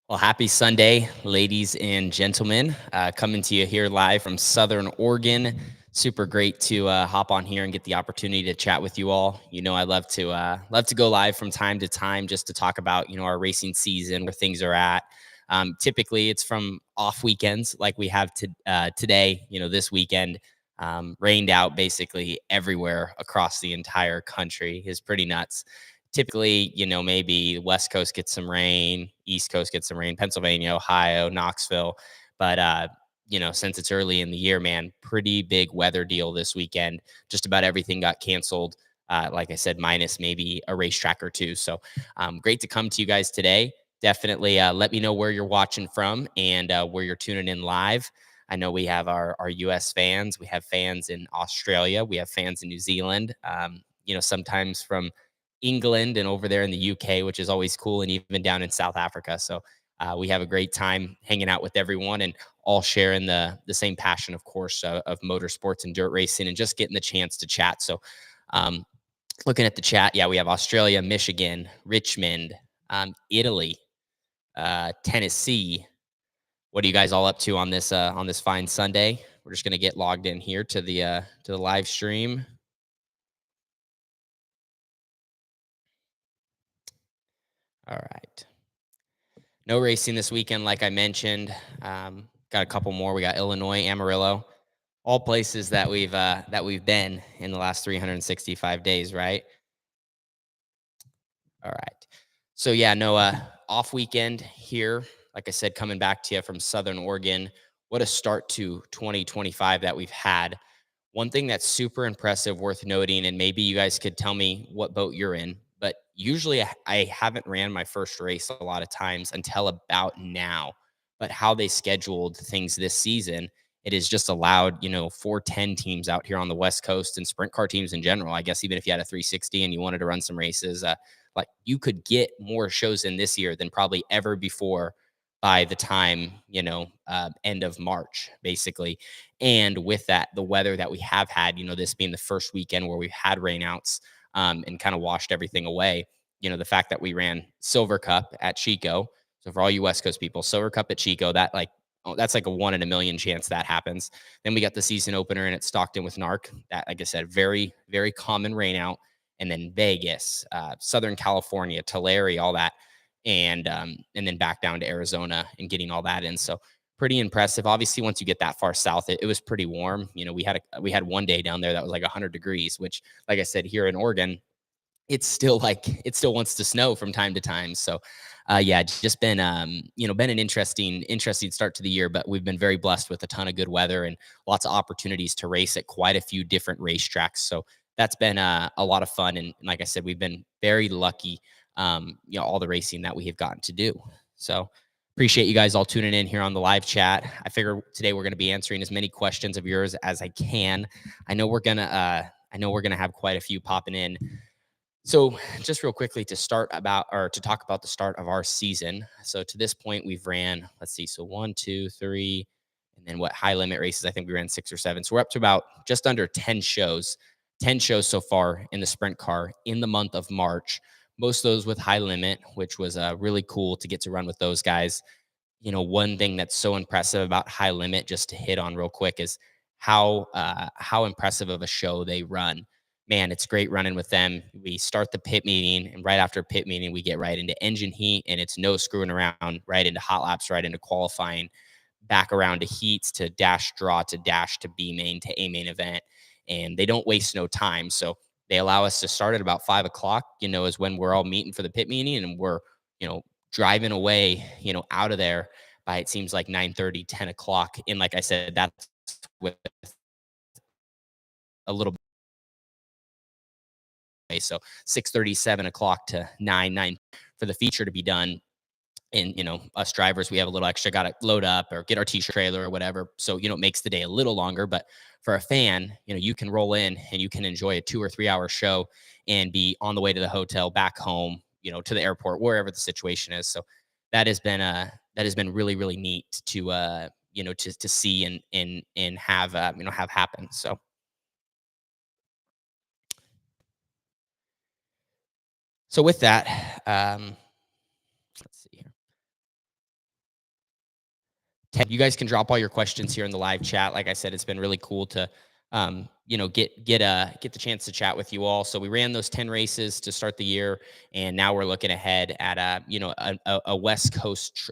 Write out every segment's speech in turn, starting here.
Well, happy Sunday, ladies and gentlemen. Coming to you here live from Southern Oregon. Super great to hop on here and get the opportunity to chat with you all. You know, I love to go live from time to time just to talk about our racing season, where things are at. Typically, it's from off weekends like we have today. This weekend rained out basically everywhere across the entire country is pretty nuts. Typically, maybe West Coast gets some rain, East Coast gets some rain, Pennsylvania, Ohio, Knoxville. But since it's early in the year, man, pretty big weather deal this weekend. Just about everything got canceled. Like I said, minus maybe a racetrack or two. So great to come to you guys today. Definitely let me know where you're watching from and where you're tuning in live. I know we have our US fans. We have fans in Australia. We have fans in New Zealand. Sometimes from England and over there in the UK, which is always cool, and even down in South Africa. So we have a great time hanging out with everyone and all sharing the same passion, of course, of motorsports and dirt racing, and just getting the chance to chat. So um, looking at the chat, yeah, we have Australia, Michigan, Richmond, Italy, Tennessee. What are you guys all up to on this fine Sunday? We're just gonna get logged in here to the live stream. All right. No racing this weekend, like I mentioned. Got a couple more. We got Illinois, Amarillo, all places that we've been in the last 365 days, right? All right. So yeah, no off weekend here. Like I said, coming back to you from Southern Oregon. What a start to 2025 that we've had. One thing that's super impressive, worth noting, and maybe you guys could tell me what boat you're in, but usually I haven't ran my first race a lot of times until about now. But how they scheduled things this season, it has just allowed, 410 teams out here on the West Coast and sprint car teams in general. I guess even if you had a 360 and you wanted to run some races, like you could get more shows in this year than probably ever before by the time, end of March, basically. And with that, the weather that we have had, this being the first weekend where we've had rainouts and kind of washed everything away, the fact that we ran Silver Cup at Chico. So for all you West Coast people, Silver Cup at Chico, that's like a 1 in a million chance that happens. Then we got the season opener and at Stockton with NARC. That, like I said, very, very common rainout. And then Vegas, Southern California, Tulare, all that, and then back down to Arizona and getting all that in. So pretty impressive. Obviously, once you get that far south, it was pretty warm. We had one day down there that was like 100 degrees, which, like I said, here in Oregon, it still wants to snow from time to time. So, yeah, just been been an interesting start to the year. But we've been very blessed with a ton of good weather and lots of opportunities to race at quite a few different racetracks. So that's been a lot of fun. And like I said, we've been very lucky. All the racing that we have gotten to do. So appreciate you guys all tuning in here on the live chat. I figure today we're going to be answering as many questions of yours as I can. I know we're gonna have quite a few popping in. So, just real quickly to talk about the start of our season. So, to this point, we've ran, let's see, so one, two, three, and then what high limit races? I think we ran six or seven. So, we're up to about just under 10 shows so far in the sprint car in the month of March. Most of those with high limit, which was really cool to get to run with those guys. One thing that's so impressive about high limit, just to hit on real quick, is how impressive of a show they run. Man, it's great running with them. We start the pit meeting, and right after pit meeting, we get right into engine heat, and it's no screwing around. Right into hot laps, right into qualifying, back around to heats, to dash draw, to dash to B main, to A main event, and they don't waste no time. So they allow us to start at about 5 o'clock. Is when we're all meeting for the pit meeting, and we're you know driving away, out of there by, it seems like 9:30, 10 o'clock. And like I said, that's with a little bit. So 6:30, 7 o'clock to 9 for the feature to be done. And us drivers, we have a little extra, got to load up or get our t-shirt trailer or whatever. So it makes the day a little longer. But for a fan, you can roll in and you can enjoy a 2 or 3 hour show and be on the way to the hotel, back home, to the airport, wherever the situation is. So that has been really, really neat to to see and have have happen. So with that, let's see here. You guys can drop all your questions here in the live chat. Like I said, it's been really cool to get the chance to chat with you all. So we ran those 10 races to start the year, and now we're looking ahead at a West Coast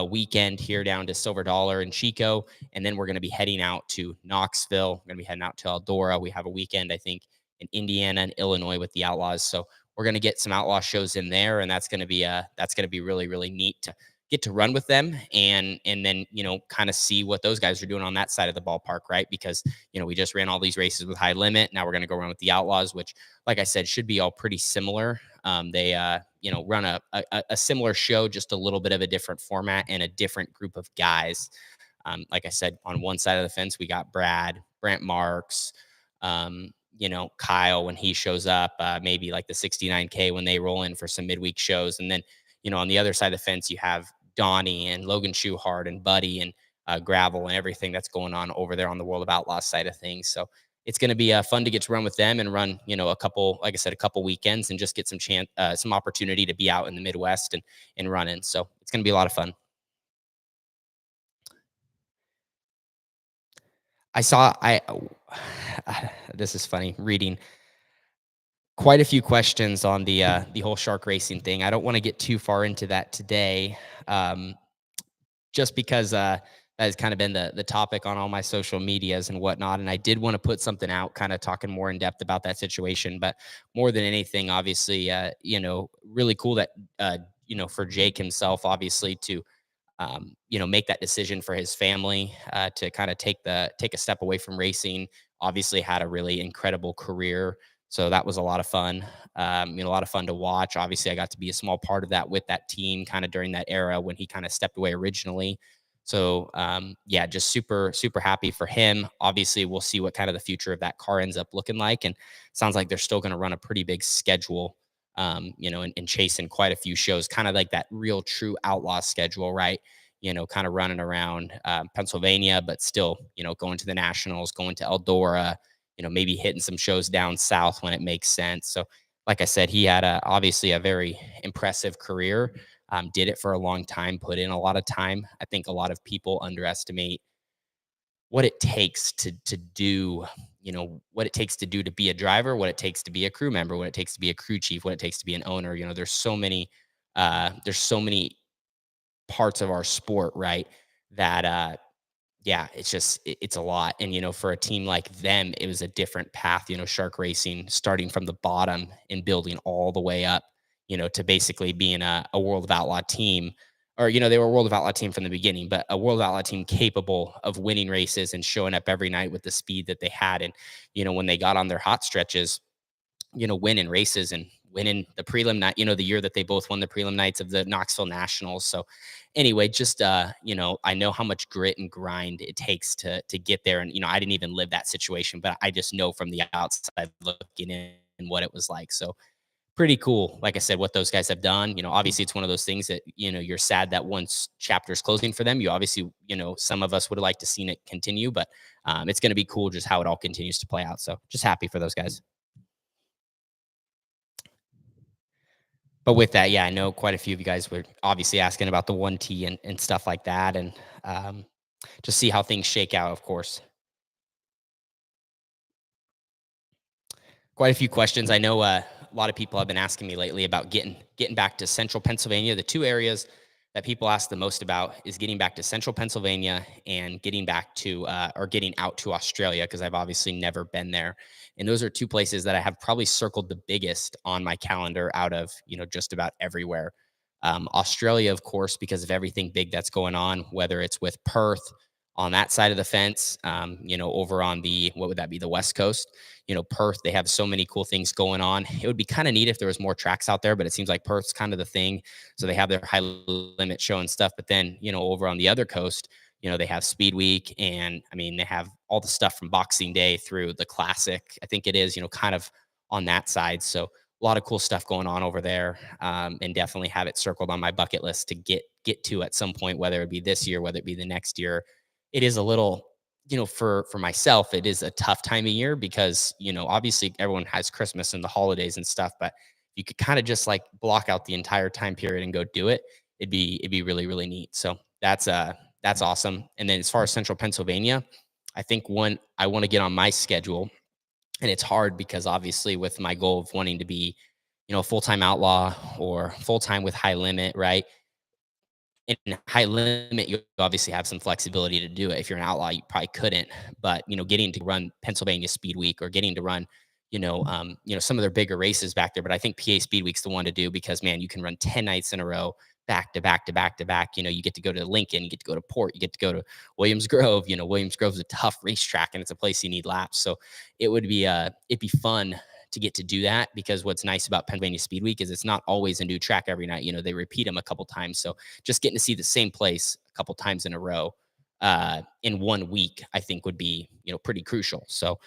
weekend here down to Silver Dollar and Chico, and then we're going to be heading out to Knoxville. We're going to be heading out to Eldora. We have a weekend, I think, in Indiana and Illinois with the Outlaws. So we're going to get some outlaw shows in there, and that's going to be really really neat to get to run with them, and then kind of see what those guys are doing on that side of the ballpark, right? Because we just ran all these races with high limit. Now we're going to go run with the Outlaws, which, like I said, should be all pretty similar. They run a similar show, just a little bit of a different format and a different group of guys. Like I said, on one side of the fence, we got Brent Marks, Kyle when he shows up, maybe like the 69K when they roll in for some midweek shows. And then, on the other side of the fence, you have Donnie and Logan Schuhart and Buddy and Gravel and everything that's going on over there on the World of Outlaws side of things. So it's going to be fun to get to run with them and run, a couple, like I said, a couple weekends and just get some opportunity to be out in the Midwest and running. So it's going to be a lot of fun. I saw I this is funny reading quite a few questions on the whole shark racing thing. I don't want to get too far into that today, just because that has kind of been the topic on all my social medias and whatnot. And I did want to put something out, kind of talking more in depth about that situation. But more than anything, obviously, really cool that for Jake himself, obviously, to make that decision for his family, to kind of take a step away from racing. Obviously, had a really incredible career, so that was a lot of fun. A lot of fun to watch. Obviously, I got to be a small part of that with that team, kind of during that era when he kind of stepped away originally. So yeah, just super super happy for him. Obviously, we'll see what kind of the future of that car ends up looking like, and sounds like they're still going to run a pretty big schedule. And chasing quite a few shows, kind of like that real true outlaw schedule, right? Kind of running around Pennsylvania, but still, going to the Nationals, going to Eldora, maybe hitting some shows down south when it makes sense. So, like I said, he had obviously a very impressive career. Did it for a long time, put in a lot of time. I think a lot of people underestimate what it takes to do, what it takes to do to be a driver, what it takes to be a crew member, what it takes to be a crew chief, what it takes to be an owner. There's so many parts of our sport, right? That yeah, it's a lot. And for a team like them, it was a different path, Shark Racing starting from the bottom and building all the way up, to basically being a World of Outlaw team. Or, they were a World of Outlaw team from the beginning, but a World of Outlaw team capable of winning races and showing up every night with the speed that they had. And, when they got on their hot stretches, winning races and winning the prelim night, the year that they both won the prelim nights of the Knoxville Nationals. So anyway, just I know how much grit and grind it takes to get there. And, I didn't even live that situation, but I just know from the outside looking in and what it was like. So pretty cool. Like I said, what those guys have done, obviously it's one of those things that, you're sad that once chapter's closing for them, you obviously, some of us would have liked to seen it continue, but it's going to be cool just how it all continues to play out. So just happy for those guys. But with that, yeah, I know quite a few of you guys were obviously asking about the 1T and stuff like that, and just see how things shake out, of course. Quite a few questions. I know a lot of people have been asking me lately about getting back to Central Pennsylvania. The two areas that people ask the most about is getting back to Central Pennsylvania and getting back to or getting out to Australia, because I've obviously never been there. And those are two places that I have probably circled the biggest on my calendar out of just about everywhere. Australia, of course, because of everything big that's going on, whether it's with Perth on that side of the fence, over on the, what would that be, the West Coast, Perth, they have so many cool things going on. It would be kind of neat if there was more tracks out there, but it seems like Perth's kind of the thing. So they have their high limit show and stuff. But then, over on the other coast, they have Speed Week, and I mean, they have all the stuff from Boxing Day through the Classic. I think it is, kind of on that side. So a lot of cool stuff going on over there, and definitely have it circled on my bucket list to get to at some point, whether it be this year, whether it be the next year. It is a little, for myself, it is a tough time of year because, obviously everyone has Christmas and the holidays and stuff, but you could kind of just block out the entire time period and go do it. It'd be really, really neat. So that's that's awesome. And then as far as Central Pennsylvania, I think one I want to get on my schedule, and it's hard because obviously with my goal of wanting to be, a full-time outlaw or full-time with high limit, right? In high limit, you obviously have some flexibility to do it. If you're an outlaw, you probably couldn't. But getting to run Pennsylvania Speed Week or getting to run, some of their bigger races back there. But I think PA Speed Week's the one to do because man, you can run 10 nights in a row, back to back to back to back. You get to go to Lincoln, you get to go to Port, you get to go to Williams Grove. Williams Grove's a tough racetrack and it's a place you need laps. So it'd be fun to get to do that because what's nice about Pennsylvania Speed Week is it's not always a new track every night. They repeat them a couple times. So just getting to see the same place a couple times in a row in one week, I think would be, pretty crucial. So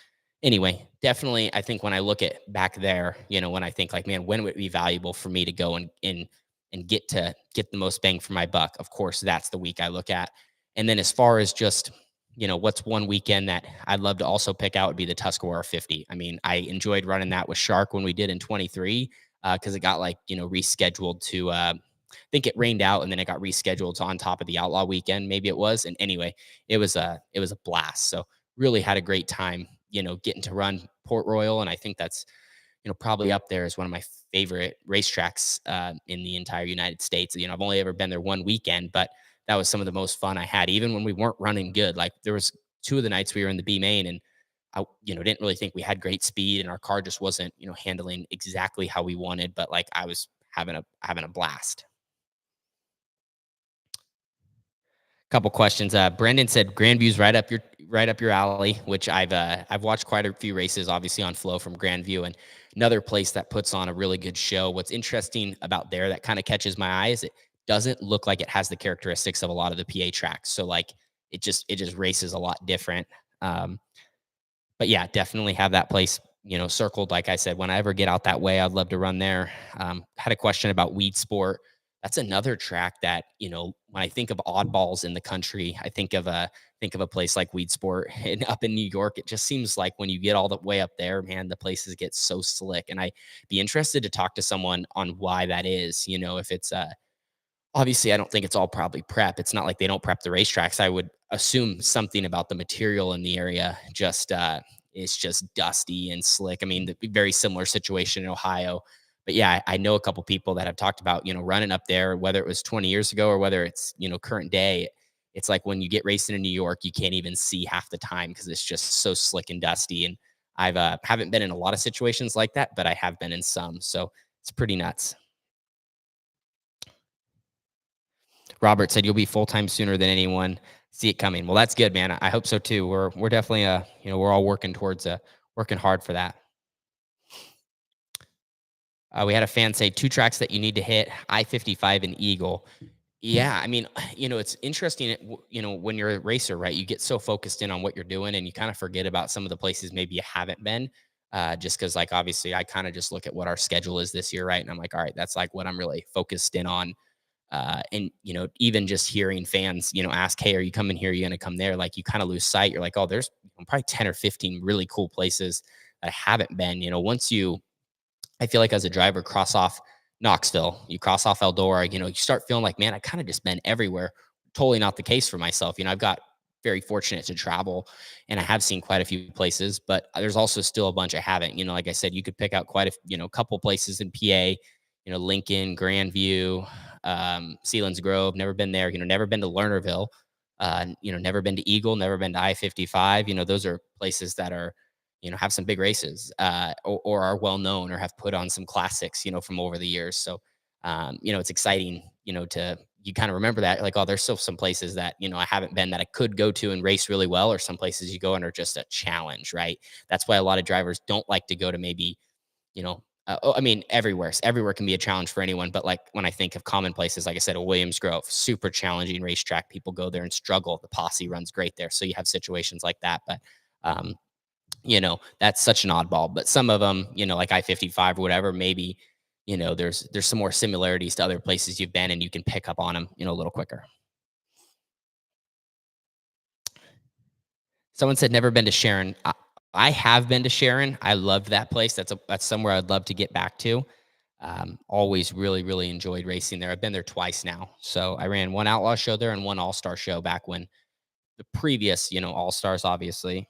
anyway, definitely, I think when I look at back there, when I think like, man, when would it be valuable for me to go and get the most bang for my buck? Of course, that's the week I look at. And then as far as just what's one weekend that I'd love to also pick out would be the Tuscarora 50. I mean, I enjoyed running that with Shark when we did in 23 because it got like, rescheduled to, I think it rained out and then it got rescheduled to on top of the Outlaw weekend. Maybe it was. And anyway, it was a blast. So really had a great time, getting to run Port Royal. And I think that's, probably up there as one of my favorite racetracks in the entire United States. I've only ever been there one weekend, but that was some of the most fun I had, even when we weren't running good. Like there was two of the nights we were in the B main and I, didn't really think we had great speed and our car just wasn't, handling exactly how we wanted, but like I was having a blast. Couple questions. Brendan said Grandview's right up your alley, which I've watched quite a few races, obviously on Flow from Grandview, and another place that puts on a really good show. What's interesting about there that kind of catches my eye is it doesn't look like it has the characteristics of a lot of the PA tracks. So like it just races a lot different. Um, but yeah, definitely have that place, circled. Like I said, when I ever get out that way, I'd love to run there. Had a question about Weed Sport. That's another track that, when I think of oddballs in the country, I think of a place like Weed Sport and up in New York. It just seems like when you get all the way up there, man, the places get so slick. And I'd be interested to talk to someone on why that is. If it's obviously, I don't think it's all probably prep. It's not like they don't prep the racetracks. I would assume something about the material in the area just is just dusty and slick. I mean, the very similar situation in Ohio. But yeah, I know a couple people that have talked about, running up there, whether it was 20 years ago or whether it's, current day. It's like when you get racing in New York, you can't even see half the time because it's just so slick and dusty. And I've haven't been in a lot of situations like that, but I have been in some. So it's pretty nuts. Robert said you'll be full time sooner than anyone. See it coming. Well, that's good, man. I hope so too. We're definitely we're all working towards working hard for that. We had a fan say two tracks that you need to hit: I-55 and Eagle. Yeah, I mean, it's interesting. When you're a racer, right? You get so focused in on what you're doing, and you kind of forget about some of the places maybe you haven't been. Just because, like, obviously, I kind of just look at what our schedule is this year, right? And I'm like, all right, that's like what I'm really focused in on. And even just hearing fans ask, hey, are you coming here, are you going to come there, like you kind of lose sight. You're like, oh, there's probably 10 or 15 really cool places that I haven't been. Once you, I feel like, as a driver, cross off Knoxville, you cross off Eldora, you start feeling like, man, I kind of just been everywhere. Totally not the case for myself. I've got very fortunate to travel and I have seen quite a few places, but there's also still a bunch I haven't. Like I said, you could pick out quite a couple places in PA, Lincoln, Grandview, Sealands Grove, never been there, never been to Lernerville, never been to Eagle, never been to I-55. Those are places that are, have some big races or are well known or have put on some classics, from over the years. So, it's exciting, to you kind of remember that, like, oh, there's still some places that, I haven't been that I could go to and race really well, or some places you go and are just a challenge, right? That's why a lot of drivers don't like to go to maybe, I mean, everywhere can be a challenge for anyone. But like when I think of common places, like I said, a Williams Grove, super challenging racetrack. People go there and struggle. The posse runs great there. So you have situations like that. But um, that's such an oddball. But some of them, like I-55 or whatever, maybe, there's some more similarities to other places you've been and you can pick up on them, a little quicker. Someone said never been to Sharon. I have been to Sharon. I loved that place. That's somewhere I'd love to get back to. Always really, really enjoyed racing there. I've been there twice now. So I ran one outlaw show there and one all star show back when the previous, all stars, obviously.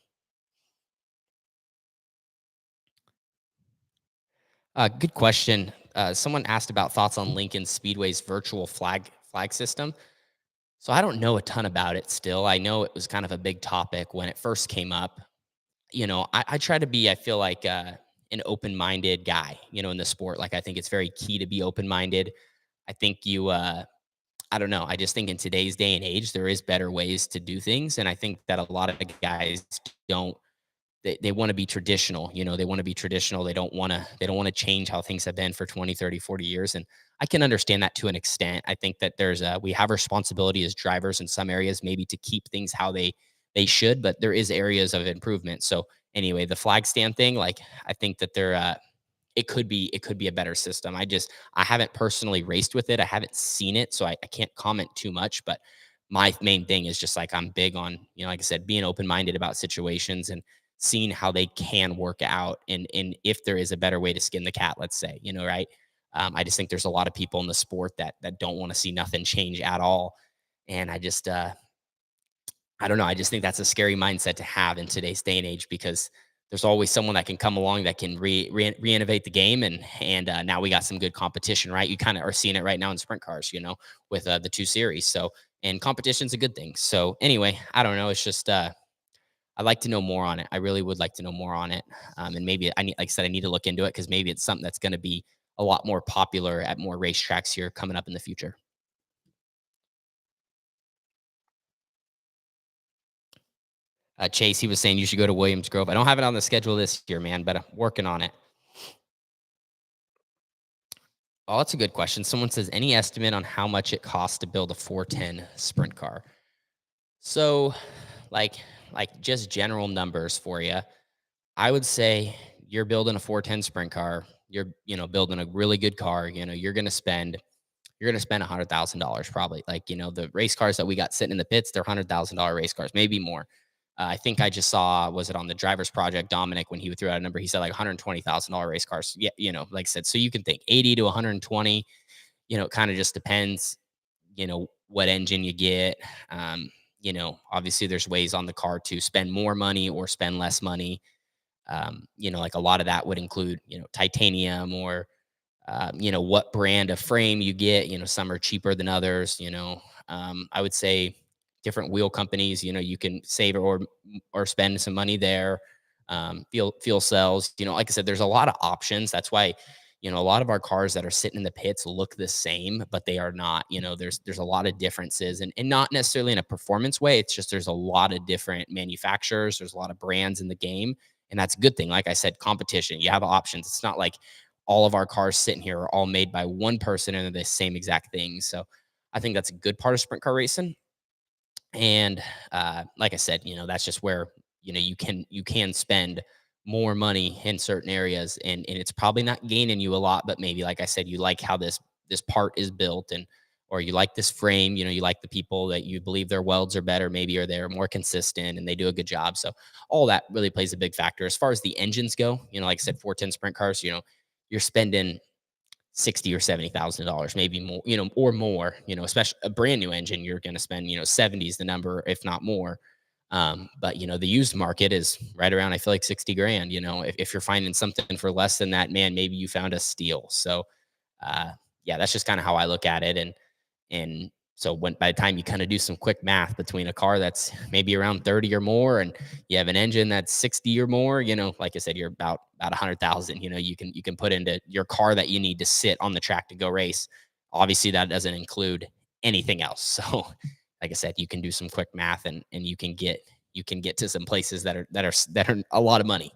Good question. Someone asked about thoughts on Lincoln Speedway's virtual flag system. So I don't know a ton about it still. I know it was kind of a big topic when it first came up. I try to be, I feel like, an open minded guy, in the sport. Like, I think it's very key to be open minded. I think I don't know. I just think in today's day and age, there is better ways to do things. And I think that a lot of guys don't they want to be traditional, they want to be traditional. They don't want to change how things have been for 20, 30, 40 years. And I can understand that to an extent. I think that we have responsibility as drivers in some areas, maybe to keep things how they should, but there is areas of improvement. So anyway, the flag stand thing, like, I think that it could be a better system. I haven't personally raced with it. I haven't seen it, so I can't comment too much. But my main thing is just like, I'm big on, like I said, being open minded about situations and seeing how they can work out, and if there is a better way to skin the cat, let's say, right. I just think there's a lot of people in the sport that don't want to see nothing change at all, and I don't know. I just think that's a scary mindset to have in today's day and age, because there's always someone that can come along that can re-innovate the game, and now we got some good competition, right? You kind of are seeing it right now in sprint cars, with the two series. So, and competition's a good thing. So anyway, I don't know. It's just I'd like to know more on it. I really would like to know more on it, and maybe I need, like I said, I need to look into it, because maybe it's something that's going to be a lot more popular at more racetracks here coming up in the future. Chase, he was saying you should go to Williams Grove. I don't have it on the schedule this year, man, but I'm working on it. Oh, that's a good question. Someone says, any estimate on how much it costs to build a 410 sprint car? So, like, just general numbers for you. I would say you're building a 410 sprint car. You're, building a really good car. You're gonna spend $100,000 probably. Like, the race cars that we got sitting in the pits, they're $100,000 race cars, maybe more. I think I just saw, was it on the Drivers Project, Dominic, when he threw out a number, he said like $120,000 race cars. Yeah, like I said, so you can think 80 to 120. It kind of just depends. What engine you get. Obviously, there's ways on the car to spend more money or spend less money. Like, a lot of that would include, titanium, or what brand of frame you get. Some are cheaper than others. I would say different wheel companies, you can save or spend some money there. Fuel cells, like I said, there's a lot of options. That's why, a lot of our cars that are sitting in the pits look the same, but they are not. There's a lot of differences, and not necessarily in a performance way. It's just there's a lot of different manufacturers. There's a lot of brands in the game, and that's a good thing. Like I said, competition. You have options. It's not like all of our cars sitting here are all made by one person and they're the same exact thing. So I think that's a good part of sprint car racing. And like I said, that's just where, you can spend more money in certain areas, and it's probably not gaining you a lot, but maybe, like I said, you like how this part is built, and or you like this frame, you like the people that you believe their welds are better, maybe, or they're more consistent and they do a good job. So all that really plays a big factor. As far as the engines go, like I said, 410 sprint cars, you're spending 60 or $70,000, maybe more, or more. Especially a brand new engine, you're going to spend, 70 is the number, if not more. But the used market is right around, I feel like, 60 grand. If you're finding something for less than that, man, maybe you found a steal. So yeah, that's just kind of how I look at it. And so when by the time you kind of do some quick math between a car that's maybe around 30 or more, and you have an engine that's 60 or more, like I said, you're about 100,000. You can put into your car that you need to sit on the track to go race. Obviously, that doesn't include anything else. So, like I said, you can do some quick math, and you can get to some places that are a lot of money.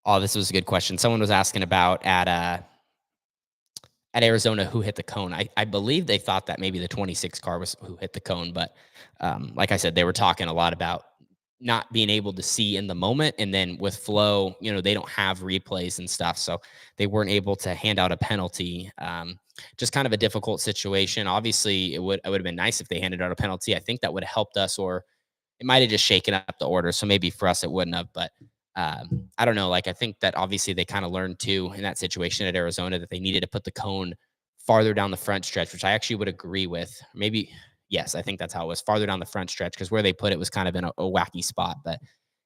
Oh, this was a good question. Someone was asking about at Arizona who hit the cone. I believe they thought that maybe the 26 car was who hit the cone, but like I said, they were talking a lot about not being able to see in the moment, and then with flow, they don't have replays and stuff, so they weren't able to hand out a penalty. Just kind of a difficult situation. Obviously, it would have been nice if they handed out a penalty. I think that would have helped us, or it might have just shaken up the order. So maybe for us it wouldn't have, but I don't know. Like I think that obviously they kind of learned too in that situation at Arizona that they needed to put the cone farther down the front stretch, which I actually would agree with. Maybe yes, I think that's how it was farther down the front stretch because where they put it was kind of in a wacky spot. But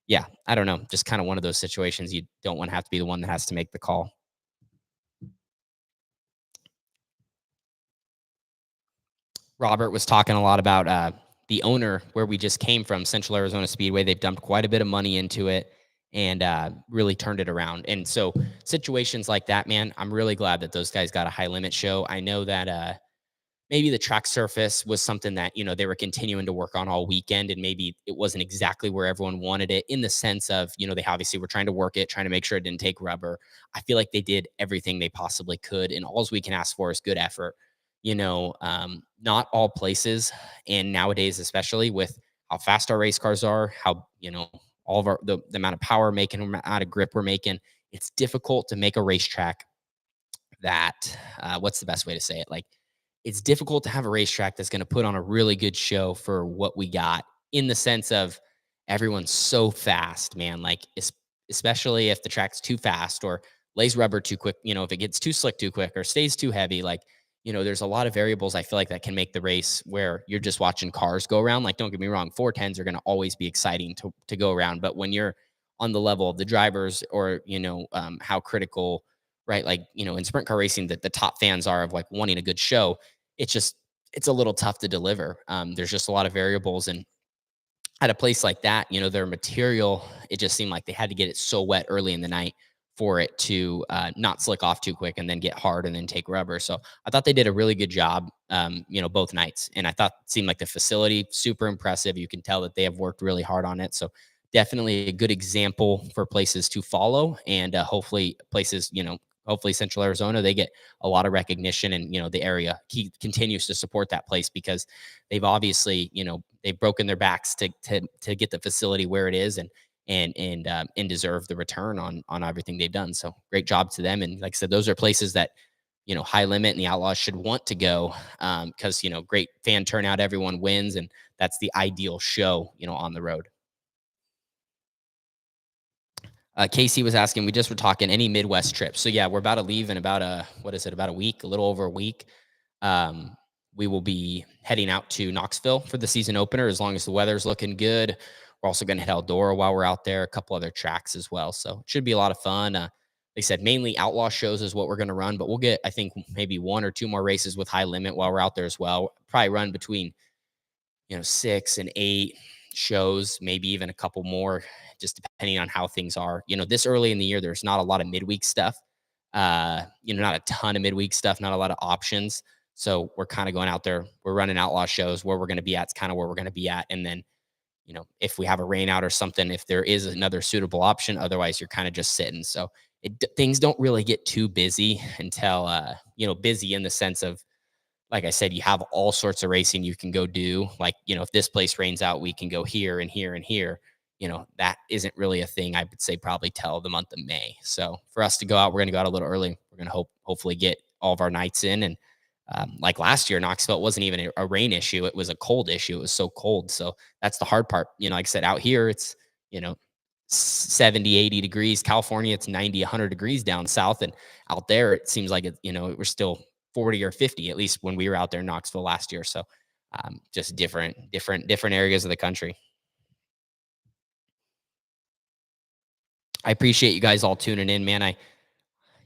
yeah, I don't know. Just kind of one of those situations you don't want to have to be the one that has to make the call. Robert was talking a lot about the owner where we just came from, Central Arizona Speedway. They've dumped quite a bit of money into it and really turned it around. And so situations like that, man, I'm really glad that those guys got a high limit show. I know that maybe the track surface was something that they were continuing to work on all weekend, and maybe it wasn't exactly where everyone wanted it in the sense of they obviously were trying to work it, trying to make sure it didn't take rubber. I feel like they did everything they possibly could, and all we can ask for is good effort. Not all places, and nowadays especially with how fast our race cars are, how all of the amount of power we're making, amount of grip we're making, it's difficult to make a racetrack that what's the best way to say it, like it's difficult to have a racetrack that's going to put on a really good show for what we got in the sense of everyone's so fast, man. Like, especially if the track's too fast or lays rubber too quick, if it gets too slick too quick or stays too heavy, like, there's a lot of variables I feel like that can make the race where you're just watching cars go around. Like, don't get me wrong, 410s are going to always be exciting to go around. But when you're on the level of the drivers or, how critical, right? Like, in sprint car racing, that the top fans are of like wanting a good show, it's just it's a little tough to deliver. There's just a lot of variables, and at a place like that, their material, it just seemed like they had to get it so wet early in the night for it to not slick off too quick and then get hard and then take rubber. So I thought they did a really good job, both nights. And I thought it seemed like the facility super impressive. You can tell that they have worked really hard on it. So definitely a good example for places to follow, and hopefully places, hopefully Central Arizona, they get a lot of recognition, and the area continues to support that place because they've obviously, they've broken their backs to get the facility where it is, and deserve the return on everything they've done. So great job to them. And like I said, those are places that high limit and the Outlaws should want to go, because great fan turnout, everyone wins, and that's the ideal show on the road. Casey was asking, we just were talking any Midwest trips. So yeah, we're about to leave in about what is it, about a week, a little over a week. Um, we will be heading out to Knoxville for the season opener as long as the weather's looking good. We're also going to hit Eldora while we're out there, a couple other tracks as well. So it should be a lot of fun. They said mainly outlaw shows is what we're going to run, but we'll get, I think, maybe one or two more races with high limit while we're out there as well. Probably run between 6 and 8 shows, maybe even a couple more, just depending on how things are. This early in the year, there's not a lot of midweek stuff. Not a ton of midweek stuff, not a lot of options. So we're kind of going out there. We're running outlaw shows where we're going to be at. It's kind of where we're going to be at. And then, if we have a rain out or something, if there is another suitable option, otherwise you're kind of just sitting. So things don't really get too busy until, busy in the sense of, like I said, you have all sorts of racing you can go do. Like, if this place rains out, we can go here and here and here. That isn't really a thing, I would say, probably till the month of May. So for us to go out, we're going to go out a little early. We're going to hopefully get all of our nights in. And like last year, Knoxville, it wasn't even a rain issue. It was a cold issue. It was so cold. So that's the hard part. Like I said, out here, it's, 70, 80 degrees. California, it's 90, 100 degrees down south. And out there, it seems like we're still 40 or 50, at least when we were out there in Knoxville last year. So just different areas of the country. I appreciate you guys all tuning in, man.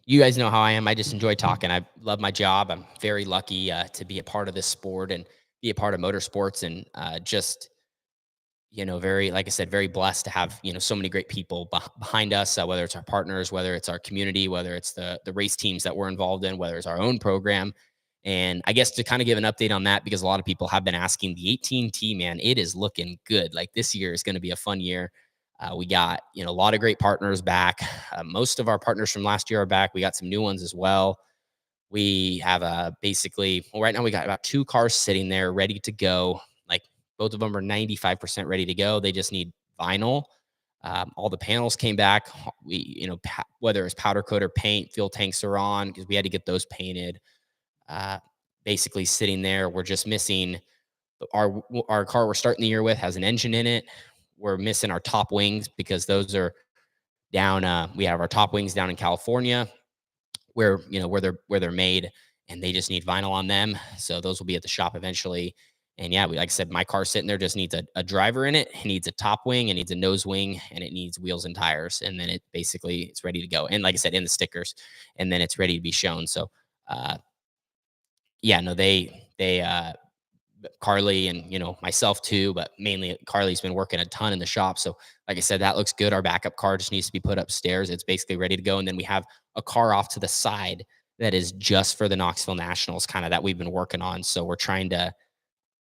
You guys know how I am. I just enjoy talking. I love my job. I'm very lucky to be a part of this sport and be a part of motorsports, and just very, like I said, very blessed to have, so many great people behind us, whether it's our partners, whether it's our community, whether it's the race teams that we're involved in, whether it's our own program. And I guess to kind of give an update on that, because a lot of people have been asking, the 18T, man, it is looking good. Like, this year is going to be a fun year. We got, a lot of great partners back. Most of our partners from last year are back. We got some new ones as well. We have basically, well, right now we got about 2 cars sitting there ready to go. Like, both of them are 95% ready to go. They just need vinyl. All the panels came back. We, whether it's powder coat or paint, fuel tanks are on because we had to get those painted. Uh, Basically sitting there, we're just missing our car we're starting the year with has an engine in it. We're missing our top wings because those are Down, we have our top wings down in California, where where they're made, and they just need vinyl on them. So those will be at the shop eventually. And yeah, like I said, my car sitting there just needs a driver in it. It needs a top wing, it needs a nose wing, and it needs wheels and tires. And then it's ready to go. And like I said, in the stickers, and then it's ready to be shown. So uh, yeah, no, they Carly and myself too, but mainly Carly's been working a ton in the shop. So like I said, that looks good. Our backup car just needs to be put upstairs. It's basically ready to go. And then we have a car off to the side that is just for the Knoxville Nationals, kind of that we've been working on. So we're trying to,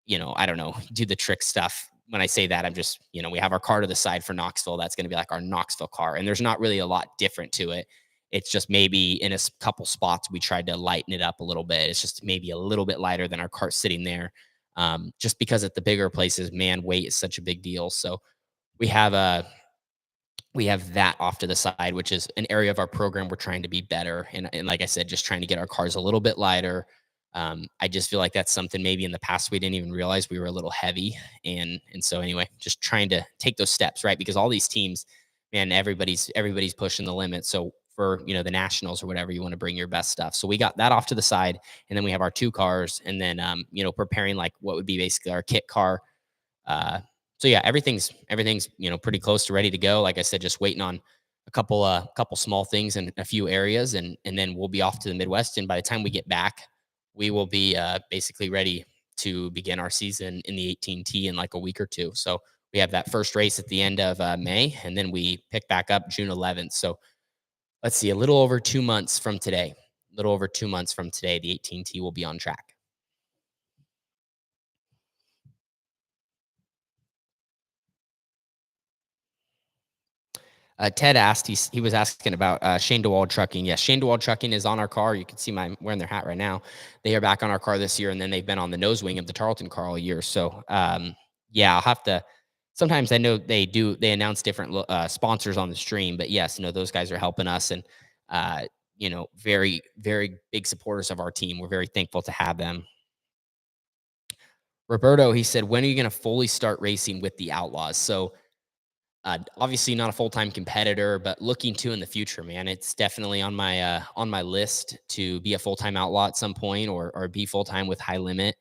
I don't know, do the trick stuff. When I say that, I'm just, we have our car to the side for Knoxville. That's going to be like our Knoxville car. And there's not really a lot different to it. It's just maybe in couple spots we tried to lighten it up a little bit. It's just maybe a little bit lighter than our car sitting there. Just because at the bigger places, man, weight is such a big deal. So we have a we have that off to the side, which is an area of our program we're trying to be better. And like I said, just trying to get our cars a little bit lighter. I just feel like that's something maybe in the past we didn't even realize we were a little heavy. And so anyway, just trying to take those steps, right? Because all these teams, man, everybody's pushing the limit. So for the nationals or whatever, you want to bring your best stuff. So we got that off to the side, and then we have our two cars, and then preparing like what would be basically our kit car. So yeah, everything's pretty close to ready to go. Like I said, just waiting on a couple small things in a few areas, and then we'll be off to the Midwest. And by the time we get back, we will be basically ready to begin our season in the 18T in like a week or two. So we have that first race at the end of May, and then we pick back up June 11th. So let's see, a little over 2 months from today. A little over 2 months from today, the 18T will be on track. Ted asked, he was asking about Shane DeWald Trucking. Yes, Shane DeWald Trucking is on our car. You can see my wearing their hat right now. They are back on our car this year, and then they've been on the nose wing of the Tarleton car all year. So yeah, I'll have to. Sometimes I know they announce different sponsors on the stream, but yes, those guys are helping us, and very very big supporters of our team. We're very thankful to have them. Roberto, he said, when are you going to fully start racing with the Outlaws? So obviously not a full-time competitor, but looking to in the future, man. It's definitely on my list to be a full-time outlaw at some point, or be full-time with high limit.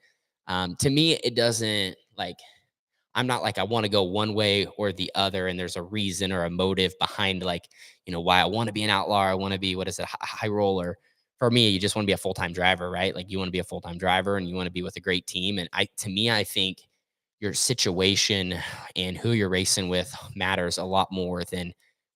To me, it doesn't like I'm not like I want to go one way or the other, and there's a reason or a motive behind like why I want to be an outlaw. I want to be, what is it, high roller. For me, you just want to be a full-time driver, right? Like you want to be a full-time driver, and you want to be with a great team. And to me, I think your situation and who you're racing with matters a lot more than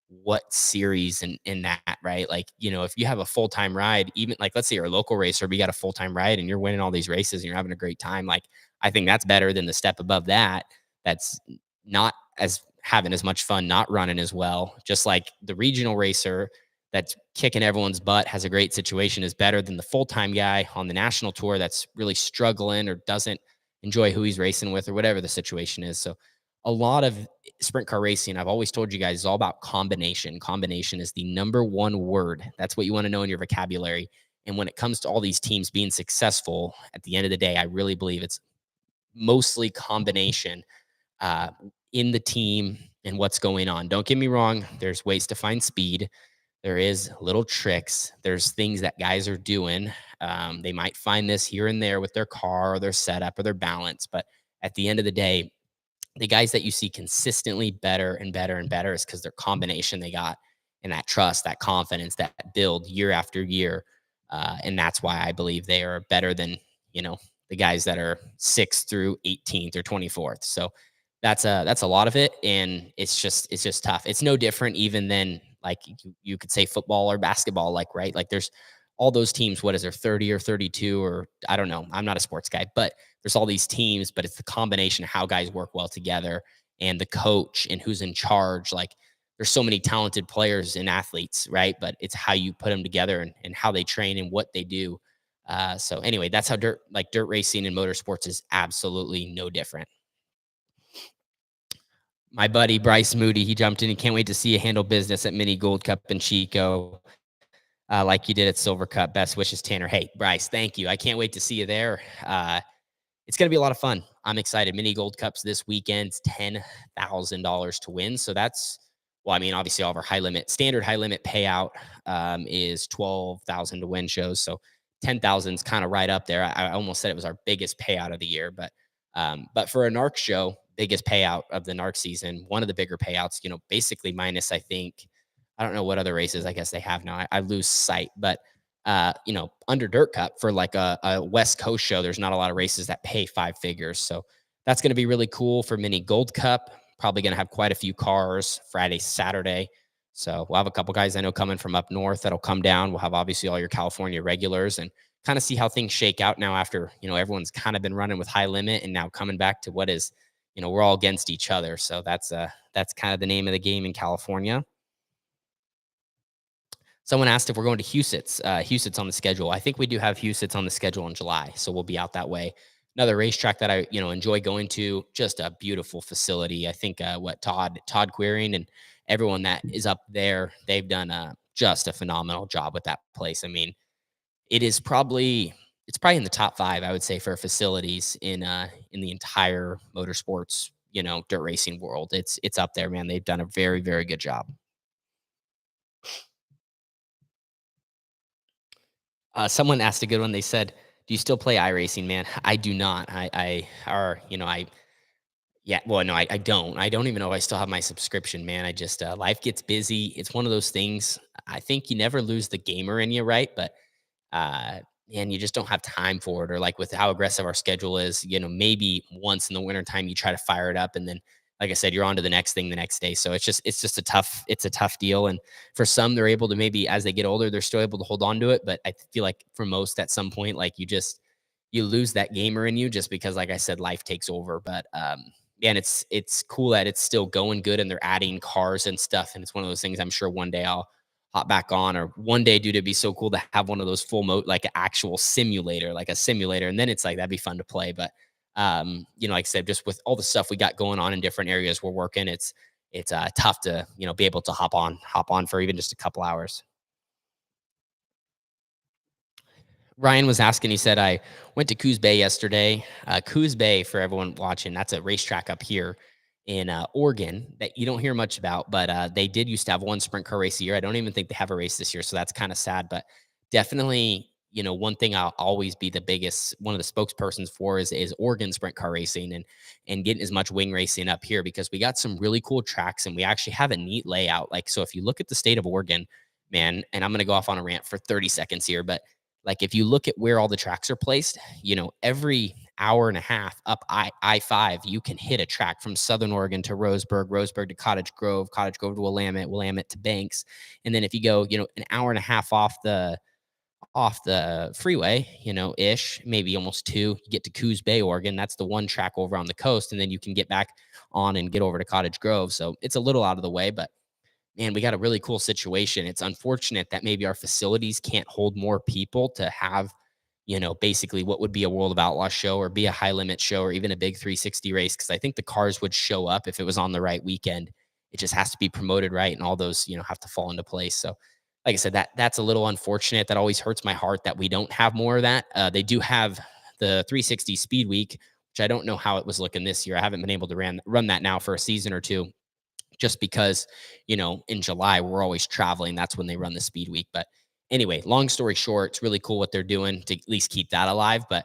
what series and in that, right? Like, if you have a full-time ride, even like let's say you're a local racer, but you got a full-time ride and you're winning all these races and you're having a great time, like I think that's better than the step above that. That's not as having as much fun, not running as well. Just like the regional racer that's kicking everyone's butt, has a great situation, is better than the full-time guy on the national tour that's really struggling or doesn't enjoy who he's racing with or whatever the situation is. So a lot of sprint car racing, I've always told you guys, is all about combination. Combination is the number one word. That's what you want to know in your vocabulary. And when it comes to all these teams being successful, at the end of the day, I really believe it's mostly combination uh, in the team and what's going on. Don't get me wrong. There's ways to find speed. There is little tricks. There's things that guys are doing. They might find this here and there with their car or their setup or their balance. But at the end of the day, the guys that you see consistently better and better and better is because their combination they got, and that trust, that confidence, that build year after year. And that's why I believe they are better than, you know, the guys that are 6th through 18th or 24th. So that's a lot of it. And it's just tough. It's no different even than like you could say football or basketball, like, right. Like there's all those teams. What is there, 30 or 32, or I don't know. I'm not a sports guy, but there's all these teams, but it's the combination of how guys work well together and the coach and who's in charge. Like there's so many talented players and athletes, right? But it's how you put them together, and how they train and what they do. So anyway, that's how dirt racing and motorsports is absolutely no different. My buddy Bryce Moody, he jumped in. He can't wait to see you handle business at Mini Gold Cup in Chico, like you did at Silver Cup. Best wishes, Tanner. Hey, Bryce, thank you. I can't wait to see you there. It's going to be a lot of fun. I'm excited. Mini Gold Cups this weekend, $10,000 to win. So that's well, I mean, obviously all of our standard high limit payout is 12,000 to win shows. So 10,000 is kind of right up there. I almost said it was our biggest payout of the year, but for a NARC show, biggest payout of the NARC season, one of the bigger payouts, basically minus, I think, I don't know what other races I guess they have now. I lose sight, but under Dirt Cup for like a West Coast show, there's not a lot of races that pay five figures. So that's going to be really cool for Mini Gold Cup. Probably going to have quite a few cars Friday, Saturday. So we'll have a couple guys I know coming from up north that'll come down. We'll have obviously all your California regulars and kind of see how things shake out now after, everyone's kind of been running with high limit and now coming back to what is, we're all against each other. So that's kind of the name of the game in California. Someone asked if we're going to Huset's. Huset's on the schedule. I think we do have Huset's on the schedule in July, so we'll be out that way. Another racetrack that I enjoy going to. Just a beautiful facility. I think what Todd Queering and everyone that is up there, they've done just a phenomenal job with that place. I mean, it's probably in the top five, I would say, for facilities in the entire motorsports dirt racing world. It's up there, man. They've done a very, very good job. Someone asked a good one. They said, "Do you still play iRacing, man?" I do not. Yeah, well, no, I don't. I don't even know if I still have my subscription, man. I just, life gets busy. It's one of those things. I think you never lose the gamer in you, right? But and you just don't have time for it. Or like with how aggressive our schedule is, maybe once in the wintertime you try to fire it up and then like I said, you're on to the next thing the next day. So it's just a tough deal. And for some, they're able to maybe as they get older, they're still able to hold on to it. But I feel like for most at some point, like you lose that gamer in you just because, like I said, life takes over. But and it's cool that it's still going good and they're adding cars and stuff. And it's one of those things I'm sure one day I'll hop back on, or one day, dude, it'd be so cool to have one of those full mode, like an actual simulator, like a simulator. And then it's like, that'd be fun to play. But, like I said, just with all the stuff we got going on in different areas we're working, it's tough to, be able to hop on for even just a couple hours. Ryan was asking, he said, I went to Coos Bay yesterday. Coos Bay, for everyone watching, that's a racetrack up here in Oregon that you don't hear much about, but they did used to have one sprint car race a year. I don't even think they have a race this year, so that's kind of sad. But definitely, one thing I'll always be one of the spokespersons for is Oregon sprint car racing and getting as much wing racing up here because we got some really cool tracks and we actually have a neat layout. Like, so if you look at the state of Oregon, man, and I'm going to go off on a rant for 30 seconds here, but like if you look at where all the tracks are placed, every hour and a half up I-5, you can hit a track from Southern Oregon to Roseburg to Cottage Grove to Willamette to Banks. And then if you go, an hour and a half off the freeway, ish, maybe almost two, you get to Coos Bay, Oregon. That's the one track over on the coast. And then you can get back on and get over to Cottage Grove. So it's a little out of the way, but man, we got a really cool situation. It's unfortunate that maybe our facilities can't hold more people to have, basically what would be a World of Outlaw show or be a high limit show or even a big 360 race. Cause I think the cars would show up if it was on the right weekend. It just has to be promoted right. And all those, have to fall into place. So, like I said, that's a little unfortunate. That always hurts my heart that we don't have more of that. They do have the 360 Speed Week, which I don't know how it was looking this year. I haven't been able to run that now for a season or two just because, in July, we're always traveling. That's when they run the speed week. But anyway, long story short, it's really cool what they're doing to at least keep that alive. But,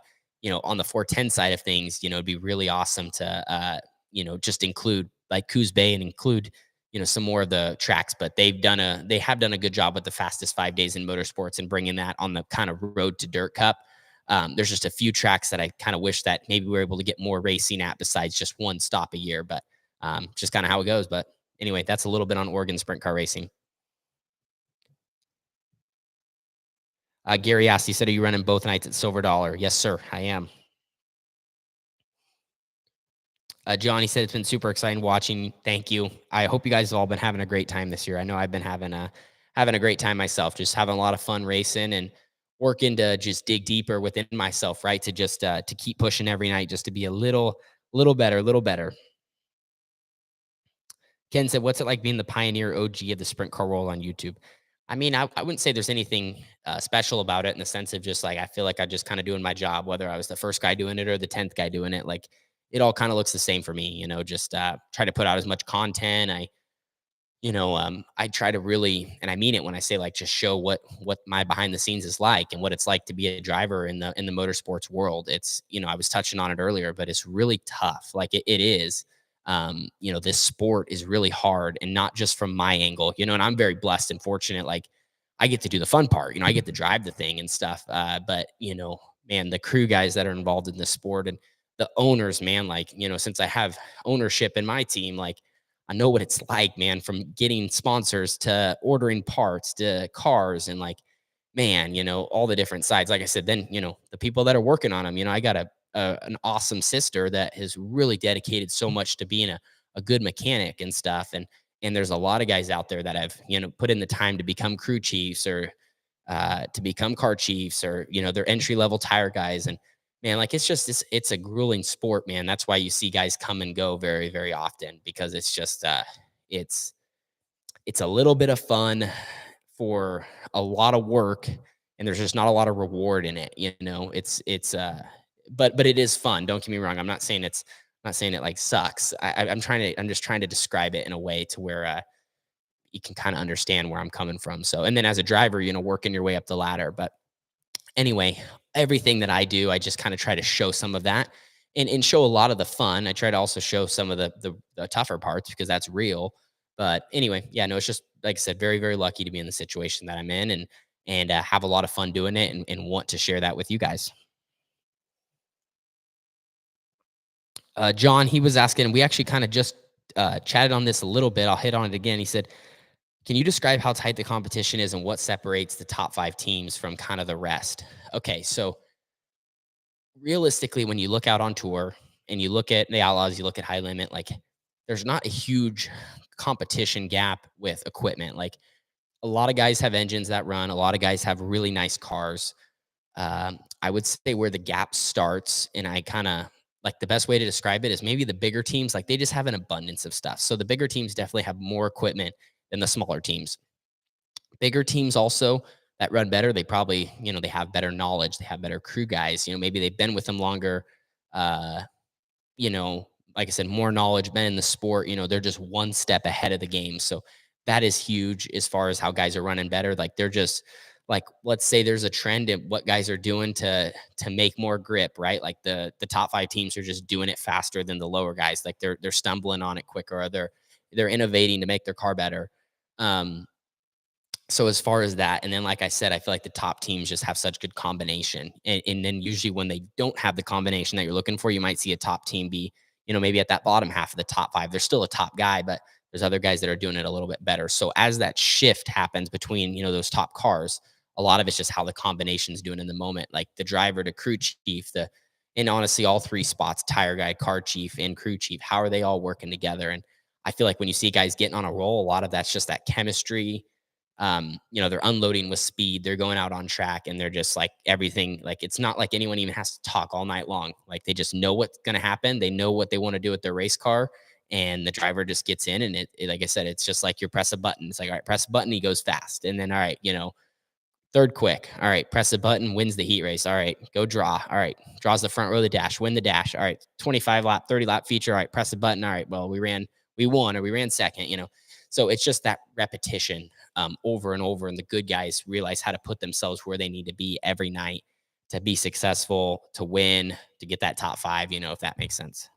on the 410 side of things, it'd be really awesome to, just include like Coos Bay and include, some more of the tracks. But they have done a good job with the fastest 5 days in motorsports and bringing that on the kind of road to dirt cup. There's just a few tracks that I kind of wish that maybe we were able to get more racing at besides just one stop a year. But just kind of how it goes. But anyway, that's a little bit on Oregon sprint car racing. Gary asked, he said, are you running both nights at Silver Dollar? Yes, sir, I am. Johnny said it's been super exciting watching. Thank you. I hope you guys have all been having a great time this year. I know I've been having a great time myself, just having a lot of fun racing and working to just dig deeper within myself, right? To just to keep pushing every night, just to be a little better, little better. Ken said, "What's it like being the pioneer OG of the sprint car roll on YouTube?" I mean, I wouldn't say there's anything special about it in the sense of just like I feel like I'm just kind of doing my job, whether I was the first guy doing it or the 10th guy doing it. Like it all kind of looks the same for me, just try to put out as much content. I try to really, and I mean it when I say like just show what my behind the scenes is like and what it's like to be a driver in the motorsports world. I was touching on it earlier, but it's really tough. Like it is. This sport is really hard, and not just from my angle, and I'm very blessed and fortunate. Like I get to do the fun part, I get to drive the thing and stuff. But man, the crew guys that are involved in the sport and the owners, man, like, since I have ownership in my team, like I know what it's like, man, from getting sponsors to ordering parts to cars and like, man, all the different sides. Like I said, then, the people that are working on them, I got an awesome sister that has really dedicated so much to being a good mechanic and stuff. And there's a lot of guys out there that have, put in the time to become crew chiefs or to become car chiefs or, they're entry level tire guys. And man, like it's a grueling sport, man. That's why you see guys come and go very, very often because it's just it's it's a little bit of fun for a lot of work, and there's just not a lot of reward in it. But it is fun. Don't get me wrong. I'm not saying it like sucks. I'm just trying to describe it in a way to where you can kind of understand where I'm coming from. So, and then as a driver, working your way up the ladder. But anyway, everything that I do, I just kind of try to show some of that and show a lot of the fun. I try to also show some of the tougher parts because that's real. But anyway, yeah, no, it's just like I said, very, very lucky to be in the situation that I'm in and have a lot of fun doing it and want to share that with you guys. John, he was asking, we actually kind of just chatted on this a little bit. I'll hit on it again. He said, can you describe how tight the competition is and what separates the top five teams from kind of the rest? Okay, so realistically, when you look out on tour and you look at the Outlaws, you look at High Limit, like there's not a huge competition gap with equipment. Like a lot of guys have engines that run, a lot of guys have really nice cars. I would say where the gap starts, and I kind of like the best way to describe it is maybe the bigger teams, like they just have an abundance of stuff. So the bigger teams definitely have more equipment than the smaller teams. Bigger teams also that run better, they probably, they have better knowledge, they have better crew guys, maybe they've been with them longer. Uh, you know, like I said, more knowledge, been in the sport, they're just one step ahead of the game. So that is huge as far as how guys are running better. Like they're just like, let's say there's a trend in what guys are doing to make more grip, right? Like the top five teams are just doing it faster than the lower guys. Like they're stumbling on it quicker, or they're innovating to make their car better. Um, so as far as that, and then like I said, I feel like the top teams just have such good combination. And then usually when they don't have the combination that you're looking for, you might see a top team be, maybe at that bottom half of the top five. They're still a top guy, but there's other guys that are doing it a little bit better. So as that shift happens between, those top cars, a lot of it's just how the combination's doing in the moment. Like the driver to crew chief, and honestly, all three spots, tire guy, car chief, and crew chief, how are they all working together? And I feel like when you see guys getting on a roll, a lot of that's just that chemistry. They're unloading with speed, they're going out on track, and they're just like everything, like it's not like anyone even has to talk all night long. Like they just know what's going to happen, they know what they want to do with their race car, and the driver just gets in, and like I said, it's just like you press a button. It's like, all right, press a button, he goes fast, and then all right, third quick. All right, press the button, wins the heat race. All right, go draw. All right, draws the front row of the dash, win the dash. All right, 25 lap, 30 lap feature. All right, press the button. All right, well, we won, or we ran second. So it's just that repetition over and over. And the good guys realize how to put themselves where they need to be every night to be successful, to win, to get that top five, if that makes sense.